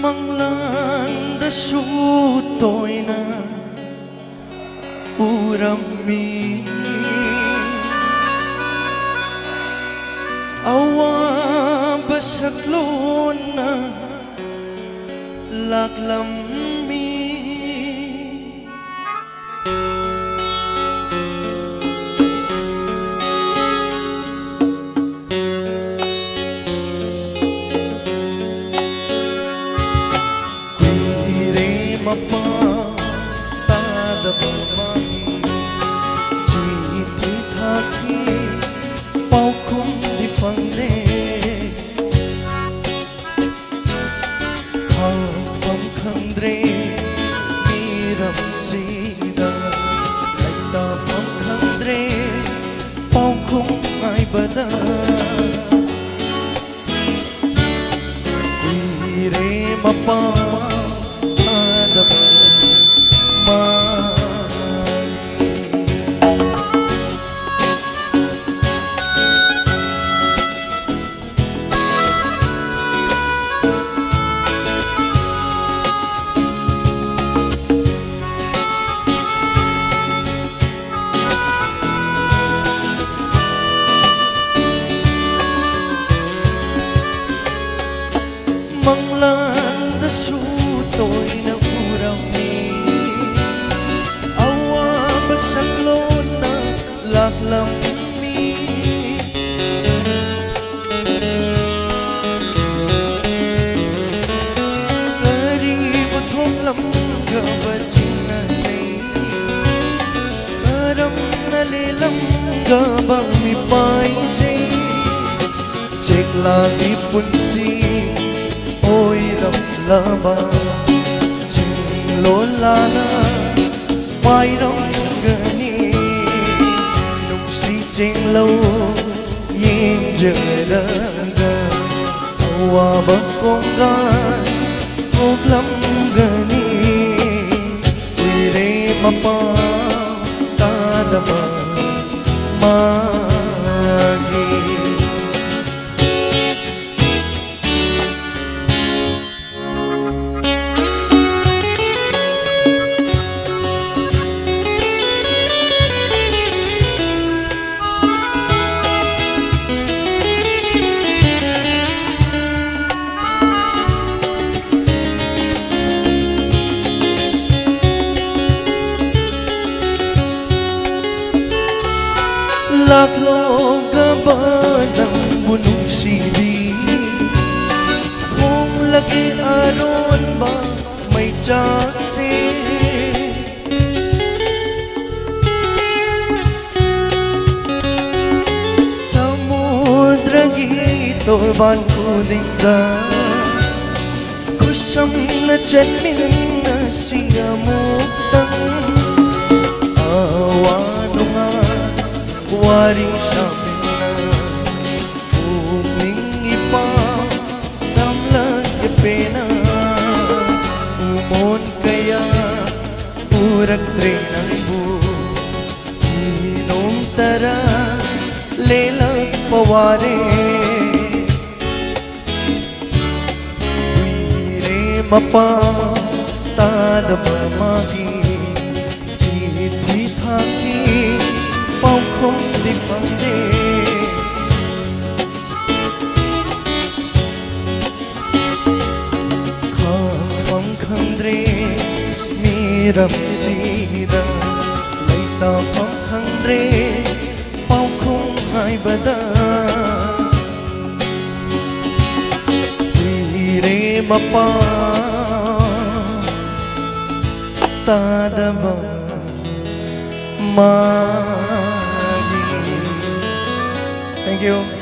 Mang lan da su tôi na urami awa basaklon na laklam mi mapa tada bamagi chi thi thaki pau khum di phangre khang pham khandre miram sida lai ta pham khandre pau khum ai bada re mapa mang lan da su tôi na urami awa basaklon na laklam mi kari buthom lam ga bachina nei karam na le lam ga ba mi pai jai chek la di punsi ôi đầm la ba chừng lố la na mai nong gani nung si cheng lâu yin giờ da da awa ba kong ga kong lam gani re ma pa ta da ma lạc lô gaba ng bunong sili kung lagi aron ba may jaksi samudra gito ban kuning da kusam na janmin na siya muktang awano nga waring samin na uming ipa tamlag ya pena umon kaya purak trenang bu inong tara lelang paware wire mapa tada mamagi jitwi thaki pau không đi phang đê khang phang khang đê miram sida lai ta phang khang đê pau không hai bada re ma pa ta da ba ma. Thank you.